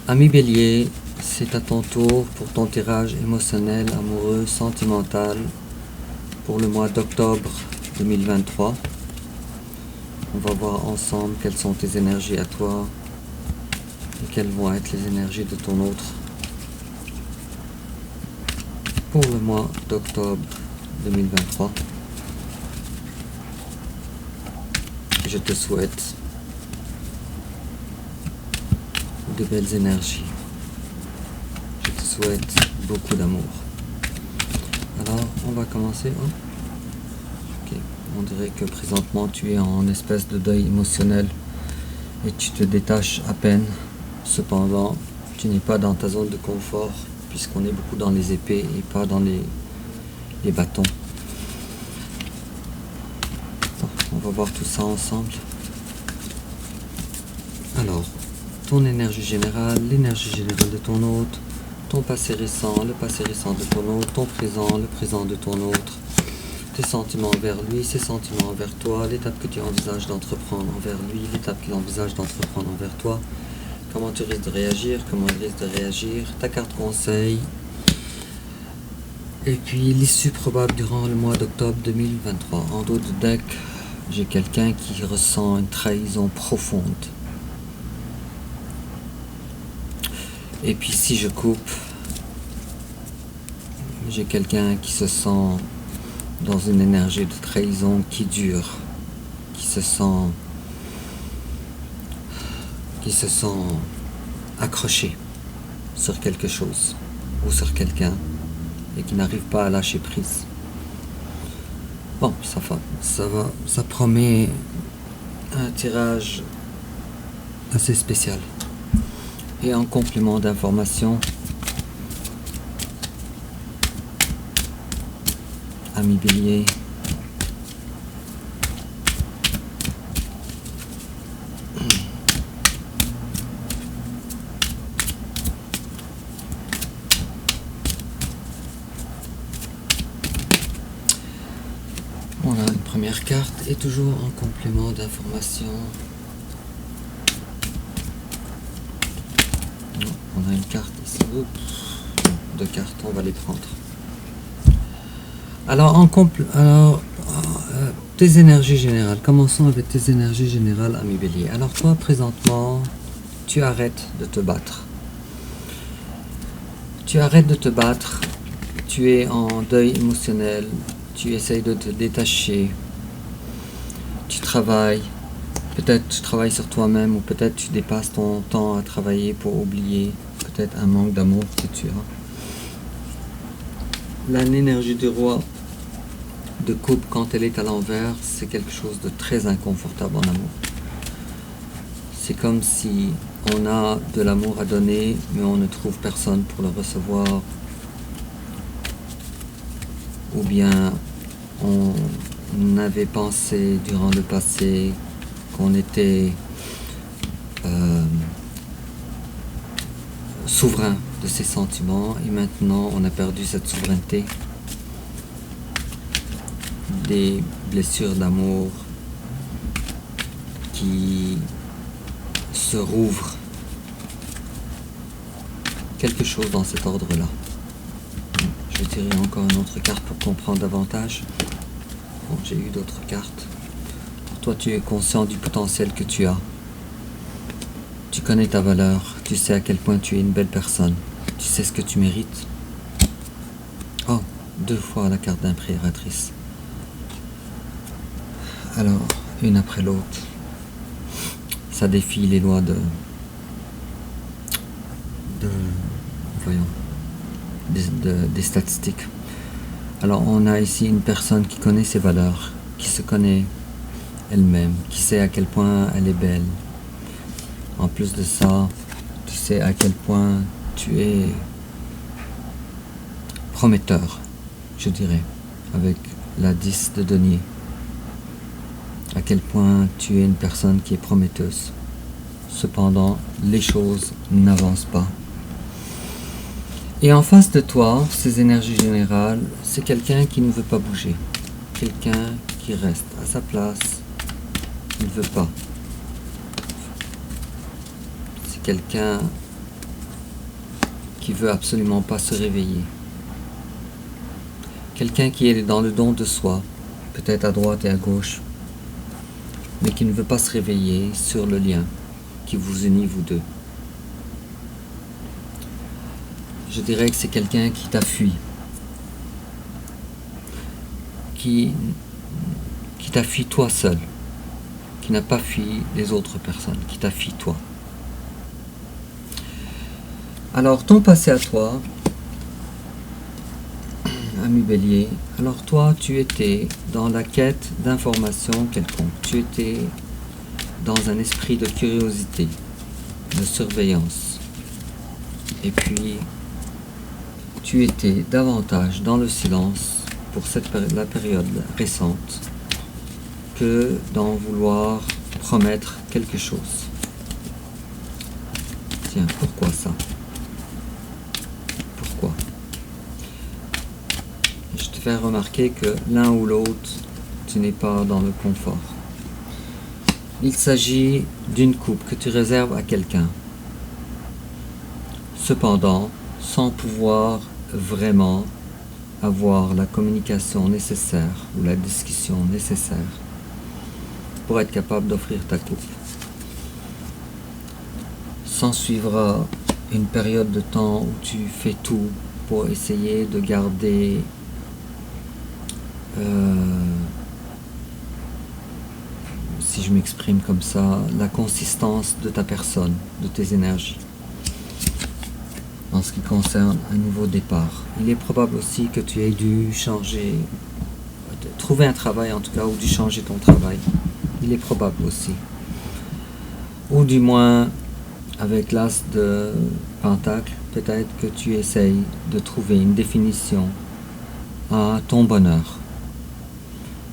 Ami Bélier, c'est à ton tour pour ton tirage émotionnel, amoureux, sentimental pour le mois d'octobre 2023. On va voir ensemble quelles sont tes énergies à toi et quelles vont être les énergies de ton autre pour le mois d'octobre 2023. Je te souhaite de belles énergies. Je te souhaite beaucoup d'amour. Alors, on va commencer. Ok. On dirait que présentement tu es en espèce de deuil émotionnel et tu te détaches à peine. Cependant, tu n'es pas dans ta zone de confort puisqu'on est beaucoup dans les épées et pas dans les bâtons. On va voir tout ça ensemble. Alors, ton énergie générale, l'énergie générale de ton autre, ton passé récent, le passé récent de ton autre, ton présent, le présent de ton autre, tes sentiments envers lui, ses sentiments envers toi, l'étape que tu envisages d'entreprendre envers lui, l'étape qu'il envisage d'entreprendre envers toi, comment tu risques de réagir, comment il risque de réagir, ta carte conseil, et puis l'issue probable durant le mois d'octobre 2023. En dos de deck, j'ai quelqu'un qui ressent une trahison profonde. Et puis si je coupe, j'ai quelqu'un qui se sent dans une énergie de trahison qui dure, qui se sent accroché sur quelque chose ou sur quelqu'un et qui n'arrive pas à lâcher prise. Bon, ça promet un tirage assez spécial. Et en complément d'information, ami Bélier, on a une première carte et toujours en complément d'information. On a une carte ici. Oups, deux cartes, on va les prendre. Alors, tes énergies générales. Commençons avec tes énergies générales, ami Bélier. Alors, toi, présentement, tu arrêtes de te battre. Tu arrêtes de te battre. Tu es en deuil émotionnel. Tu essayes de te détacher. Tu travailles. Peut-être tu travailles sur toi-même ou peut-être tu dépasses ton temps à travailler pour oublier peut-être un manque d'amour que tu as. L'énergie du roi de coupe, quand elle est à l'envers, c'est quelque chose de très inconfortable en amour. C'est comme si on a de l'amour à donner, mais on ne trouve personne pour le recevoir. Ou bien on avait pensé durant le passé qu'on était souverain de ses sentiments et maintenant on a perdu cette souveraineté. Des blessures d'amour qui se rouvrent. Quelque chose dans cet ordre-là. Je vais tirer encore une autre carte pour comprendre davantage. Bon, j'ai eu d'autres cartes. Toi, tu es conscient du potentiel que tu as. Tu connais ta valeur. Tu sais à quel point tu es une belle personne. Tu sais ce que tu mérites. Oh, deux fois la carte d'impératrice. Alors, une après l'autre. Ça défie les lois des statistiques. Alors, on a ici une personne qui connaît ses valeurs, qui se connaît elle-même, qui sait à quel point elle est belle. En plus de ça, tu sais à quel point tu es prometteur, je dirais, avec la 10 de denier. À quel point tu es une personne qui est prometteuse. Cependant, les choses n'avancent pas. Et en face de toi, ces énergies générales, c'est quelqu'un qui ne veut pas bouger. Quelqu'un qui reste à sa place. Il ne veut pas. C'est quelqu'un qui veut absolument pas se réveiller. Quelqu'un qui est dans le don de soi, peut-être à droite et à gauche, mais qui ne veut pas se réveiller sur le lien qui vous unit vous deux. Je dirais que c'est quelqu'un qui t'a fui, qui t'a fui toi seul, qui n'a pas fui les autres personnes, qui t'a fui toi. Alors ton passé à toi, ami Bélier, alors toi tu étais dans la quête d'informations quelconque, tu étais dans un esprit de curiosité, de surveillance, et puis tu étais davantage dans le silence pour la période récente que d'en vouloir promettre quelque chose. Tiens, pourquoi ça? Pourquoi? Je te fais remarquer que l'un ou l'autre, tu n'es pas dans le confort. Il s'agit d'une coupe que tu réserves à quelqu'un. Cependant, sans pouvoir vraiment avoir la communication nécessaire ou la discussion nécessaire pour être capable d'offrir ta coupe. S'en suivra une période de temps où tu fais tout pour essayer de garder si je m'exprime comme ça, la consistance de ta personne, de tes énergies. En ce qui concerne un nouveau départ. Il est probable aussi que tu aies dû changer, trouver un travail en tout cas, ou dû changer ton travail. Il est probable aussi. Ou du moins, avec l'as de Pentacle, peut-être que tu essayes de trouver une définition à ton bonheur.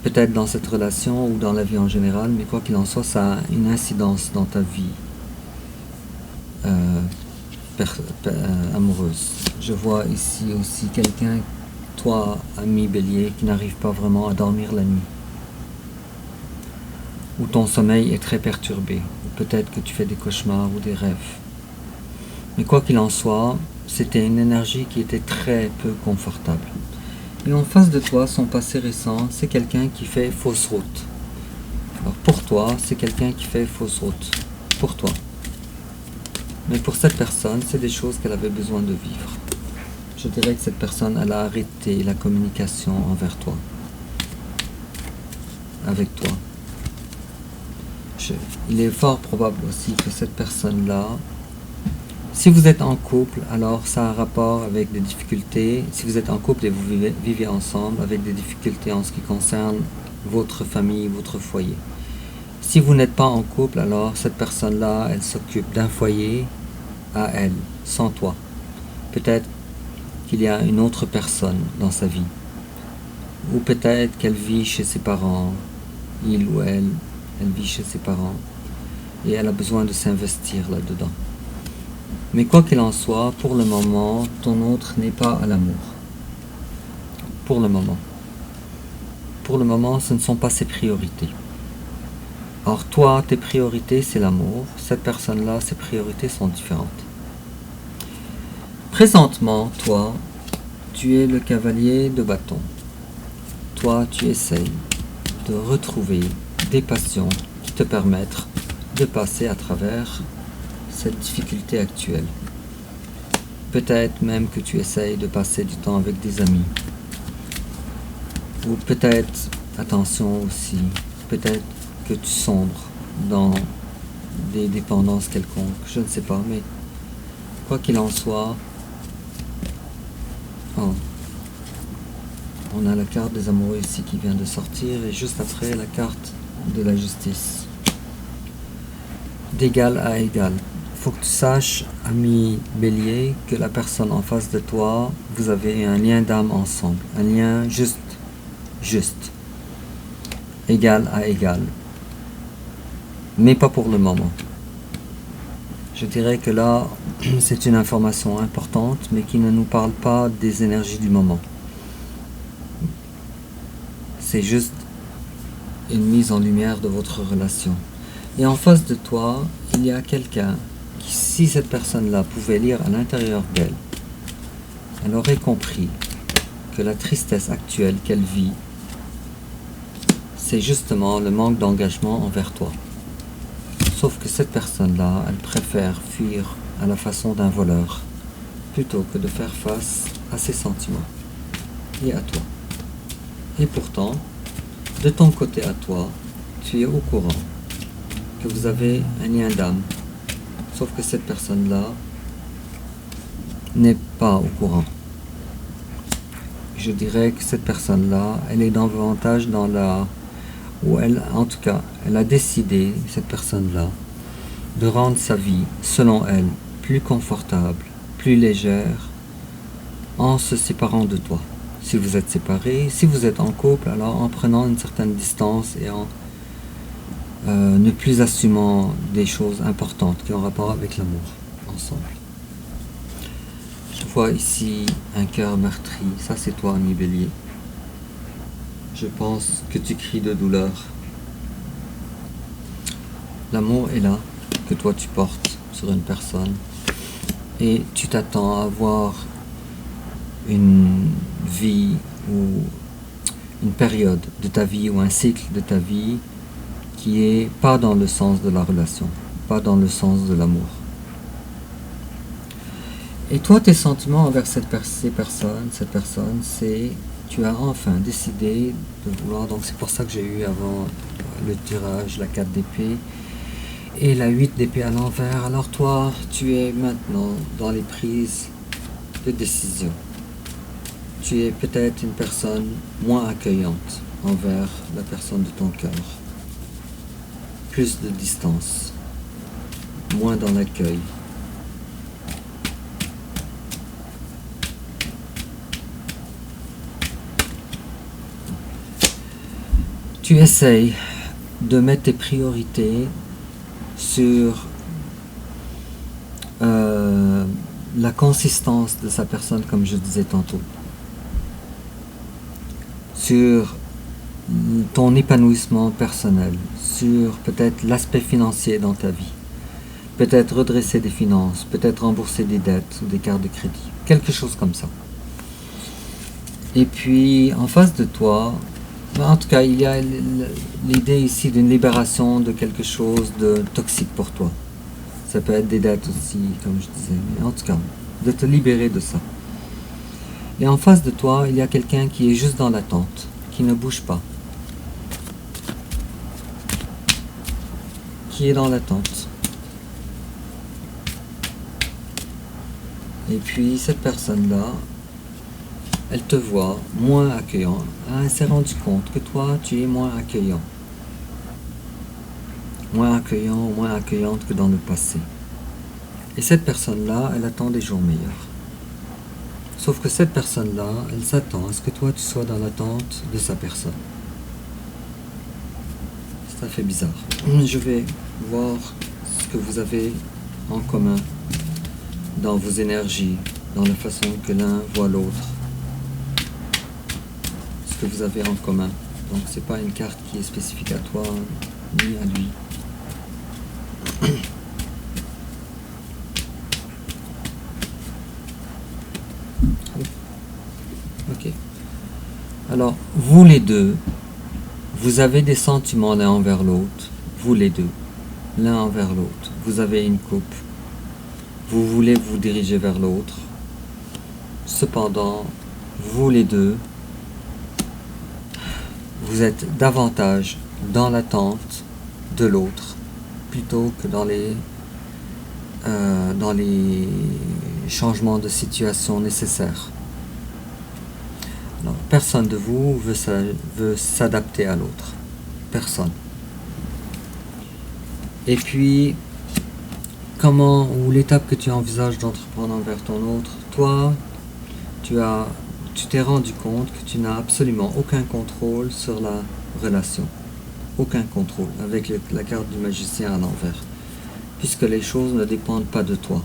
Peut-être dans cette relation ou dans la vie en général, mais quoi qu'il en soit, ça a une incidence dans ta vie amoureuse. Je vois ici aussi quelqu'un, toi, ami Bélier, qui n'arrive pas vraiment à dormir la nuit. Ou ton sommeil est très perturbé. Ou peut-être que tu fais des cauchemars ou des rêves. Mais quoi qu'il en soit, c'était une énergie qui était très peu confortable. Et en face de toi, son passé récent, c'est quelqu'un qui fait fausse route. Alors pour toi, c'est quelqu'un qui fait fausse route. Pour toi. Mais pour cette personne, c'est des choses qu'elle avait besoin de vivre. Je dirais que cette personne, elle a arrêté la communication envers toi. Avec toi. Il est fort probable aussi que cette personne-là, si vous êtes en couple, alors ça a rapport avec des difficultés. Si vous êtes en couple et vous vivez ensemble, avec des difficultés en ce qui concerne votre famille, votre foyer. Si vous n'êtes pas en couple, alors cette personne-là, elle s'occupe d'un foyer à elle, sans toi. Peut-être qu'il y a une autre personne dans sa vie. Ou peut-être qu'elle vit chez ses parents, il ou elle vit chez ses parents. Et elle a besoin de s'investir là-dedans. Mais quoi qu'il en soit, pour le moment, ton autre n'est pas à l'amour. Pour le moment. Pour le moment, ce ne sont pas ses priorités. Or, toi, tes priorités, c'est l'amour. Cette personne-là, ses priorités sont différentes. Présentement, toi, tu es le cavalier de bâton. Toi, tu essayes de retrouver des passions qui te permettent de passer à travers cette difficulté actuelle. Peut-être même que tu essayes de passer du temps avec des amis. Ou peut-être, attention aussi, peut-être que tu sombres dans des dépendances quelconques, je ne sais pas, mais quoi qu'il en soit, on a la carte des amoureux ici qui vient de sortir, et juste après la carte de la justice. D'égal à égal. Il faut que tu saches, ami Bélier, que la personne en face de toi, vous avez un lien d'âme ensemble, un lien juste, égal à égal. Mais pas pour le moment. Je dirais que là, c'est une information importante, mais qui ne nous parle pas des énergies du moment. C'est juste une mise en lumière de votre relation. Et en face de toi, il y a quelqu'un qui, si cette personne-là pouvait lire à l'intérieur d'elle, elle aurait compris que la tristesse actuelle qu'elle vit, c'est justement le manque d'engagement envers toi. Sauf que cette personne-là, elle préfère fuir à la façon d'un voleur plutôt que de faire face à ses sentiments et à toi. Et pourtant, de ton côté à toi, tu es au courant que vous avez un lien d'âme. Sauf que cette personne-là n'est pas au courant. Je dirais que cette personne-là, elle est davantage dans la... ou elle, en tout cas, elle a décidé, cette personne-là, de rendre sa vie, selon elle, plus confortable, plus légère, en se séparant de toi. Si vous êtes séparés, si vous êtes en couple, alors en prenant une certaine distance et en ne plus assumant des choses importantes qui ont rapport avec l'amour, ensemble. Je vois ici un cœur meurtri, ça c'est toi, ami Bélier. Je pense que tu cries de douleur. L'amour est là, que toi tu portes sur une personne, et tu t'attends à avoir une vie ou une période de ta vie ou un cycle de ta vie qui est pas dans le sens de la relation, pas dans le sens de l'amour. Et toi, tes sentiments envers cette personne, c'est tu as enfin décidé de vouloir, donc c'est pour ça que j'ai eu avant le tirage la 4 d'épée et la 8 d'épée à l'envers. Alors toi, tu es maintenant dans les prises de décision. Tu es peut-être une personne moins accueillante envers la personne de ton cœur. Plus de distance, moins dans l'accueil. Tu essayes de mettre tes priorités sur la consistance de sa personne, comme je disais tantôt, sur ton épanouissement personnel, sur peut-être l'aspect financier dans ta vie, peut-être redresser des finances, peut-être rembourser des dettes ou des cartes de crédit, quelque chose comme ça. Et puis en face de toi, en tout cas, il y a l'idée ici d'une libération de quelque chose de toxique pour toi. Ça peut être des dettes aussi, comme je disais, mais en tout cas, de te libérer de ça. Et en face de toi, il y a quelqu'un qui est juste dans l'attente, qui ne bouge pas, qui est dans l'attente. Et puis cette personne-là, elle te voit moins accueillant. Elle s'est rendue compte que toi, tu es moins accueillant. Moins accueillant ou moins accueillante que dans le passé. Et cette personne-là, elle attend des jours meilleurs. Sauf que cette personne-là, elle s'attend à ce que toi, tu sois dans l'attente de sa personne. Ça fait bizarre. Je vais voir ce que vous avez en commun dans vos énergies, dans la façon que l'un voit l'autre. Que vous avez en commun. Donc c'est pas une carte qui est spécifique à toi ni à lui. Ok. Alors vous les deux, vous avez des sentiments l'un envers l'autre. Vous les deux, l'un envers l'autre. Vous avez une coupe. Vous voulez vous diriger vers l'autre. Cependant, vous les deux, vous êtes davantage dans l'attente de l'autre plutôt que dans les changements de situation nécessaires. Alors, personne de vous veut s'adapter à l'autre. Personne. Et puis, comment ou l'étape que tu envisages d'entreprendre envers ton autre, toi, tu t'es rendu compte que tu n'as absolument aucun contrôle sur la relation. Aucun contrôle, avec la carte du magicien à l'envers. Puisque les choses ne dépendent pas de toi.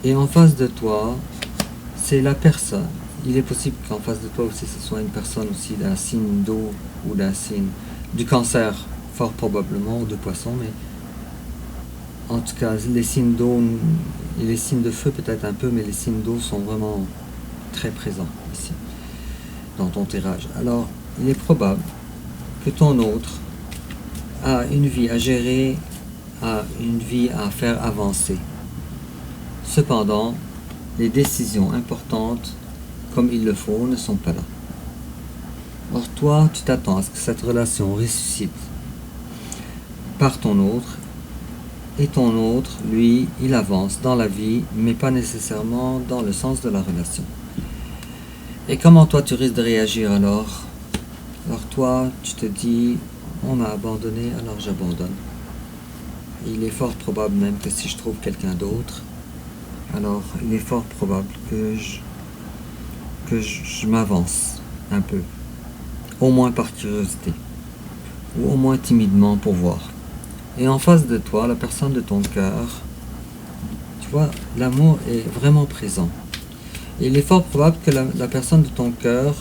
Et en face de toi, c'est la personne. Il est possible qu'en face de toi aussi, ce soit une personne aussi d'un signe d'eau ou d'un signe du cancer, fort probablement, ou de poisson, mais En tout cas, les signes d'eau et les signes de feu peut-être un peu, mais les signes d'eau sont vraiment très présents ici, dans ton tirage. Alors, il est probable que ton autre a une vie à gérer, a une vie à faire avancer. Cependant, les décisions importantes, comme il le faut, ne sont pas là. Or, toi, tu t'attends à ce que cette relation ressuscite par ton autre, et ton autre, lui, il avance dans la vie, mais pas nécessairement dans le sens de la relation. Et comment toi, tu risques de réagir alors? Alors toi, tu te dis, on m'a abandonné, alors j'abandonne. Il est fort probable même que si je trouve quelqu'un d'autre, alors il est fort probable que je m'avance un peu, au moins par curiosité, ou au moins timidement pour voir. Et en face de toi, la personne de ton cœur, tu vois, l'amour est vraiment présent. Et il est fort probable que la personne de ton cœur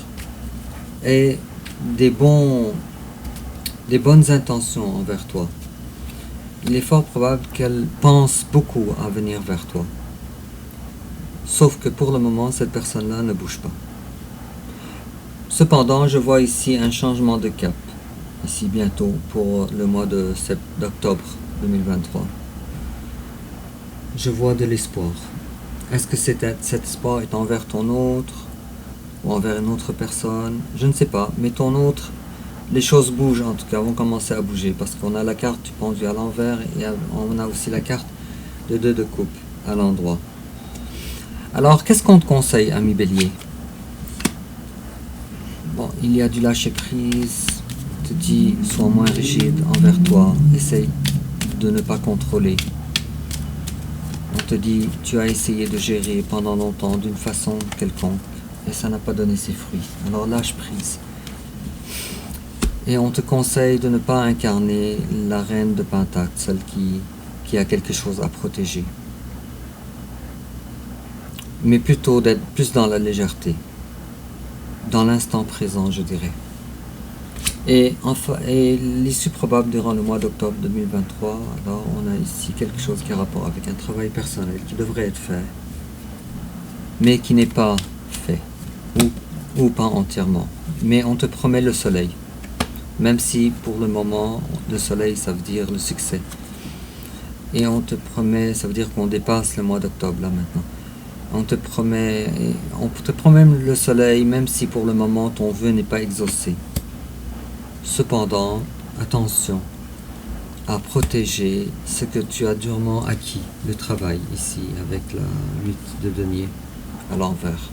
ait des bonnes intentions envers toi. Il est fort probable qu'elle pense beaucoup à venir vers toi. Sauf que pour le moment, cette personne-là ne bouge pas. Cependant, je vois ici un changement de cap, ici bientôt, pour le mois d'octobre 2023. Je vois de l'espoir. Est-ce que cet espoir est envers ton autre ou envers une autre personne? Je ne sais pas, mais ton autre, les choses bougent en tout cas, vont commencer à bouger parce qu'on a la carte du pendu à l'envers et on a aussi la carte de 2 de coupe à l'endroit. Alors, qu'est-ce qu'on te conseille, ami Bélier? Bon, il y a du lâcher prise, on te dit, sois moins rigide envers toi, essaye de ne pas contrôler. On te dit, tu as essayé de gérer pendant longtemps d'une façon quelconque et ça n'a pas donné ses fruits. Alors lâche prise. Et on te conseille de ne pas incarner la reine de Pentacle, celle qui a quelque chose à protéger. Mais plutôt d'être plus dans la légèreté, dans l'instant présent, je dirais. Et l'issue probable durant le mois d'octobre 2023, alors on a ici quelque chose qui a rapport avec un travail personnel qui devrait être fait, mais qui n'est pas fait, ou pas entièrement. Mais on te promet le soleil, même si pour le moment, le soleil, ça veut dire le succès. Et on te promet, ça veut dire qu'on dépasse le mois d'octobre là maintenant. On te promet le soleil, même si pour le moment ton vœu n'est pas exaucé. Cependant, attention à protéger ce que tu as durement acquis, le travail ici avec la 8 de denier à l'envers.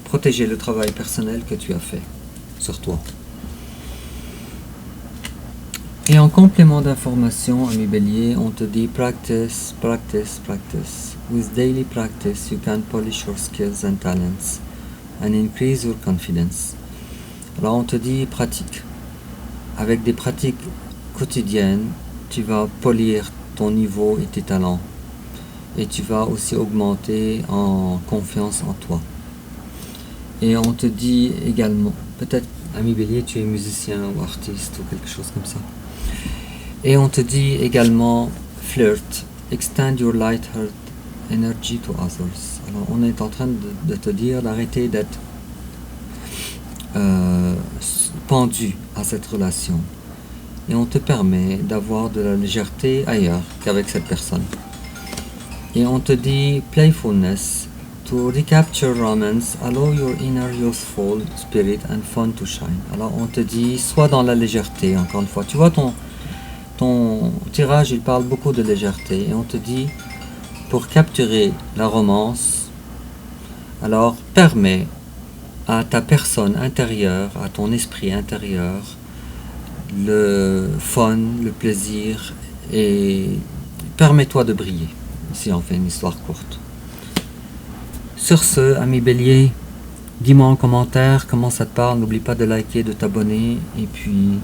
Protéger le travail personnel que tu as fait sur toi. Et en complément d'information, ami Bélier, on te dit practice, practice, practice. With daily practice, you can polish your skills and talents and increase your confidence. Alors on te dit pratique. Avec des pratiques quotidiennes, tu vas polir ton niveau et tes talents. Et tu vas aussi augmenter en confiance en toi. Et on te dit également, peut-être, ami Bélier, tu es musicien ou artiste ou quelque chose comme ça. Et on te dit également, flirt, extend your light-hearted energy to others. Alors on est en train de te dire d'arrêter d'être pendu à cette relation. Et on te permet d'avoir de la légèreté ailleurs qu'avec cette personne. Et on te dit playfulness, to recapture romance, allow your inner youthful spirit and fun to shine. Alors on te dit, sois dans la légèreté, encore une fois. Tu vois, ton tirage, il parle beaucoup de légèreté. Et on te dit, pour capturer la romance, alors permets à ta personne intérieure, à ton esprit intérieur, le fun, le plaisir, et permets-toi de briller. Ici on fait une histoire courte. Sur ce, ami Bélier, dis-moi en commentaire comment ça te parle. N'oublie pas de liker, de t'abonner, et puis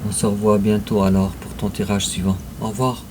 on se revoit bientôt alors pour ton tirage suivant. Au revoir.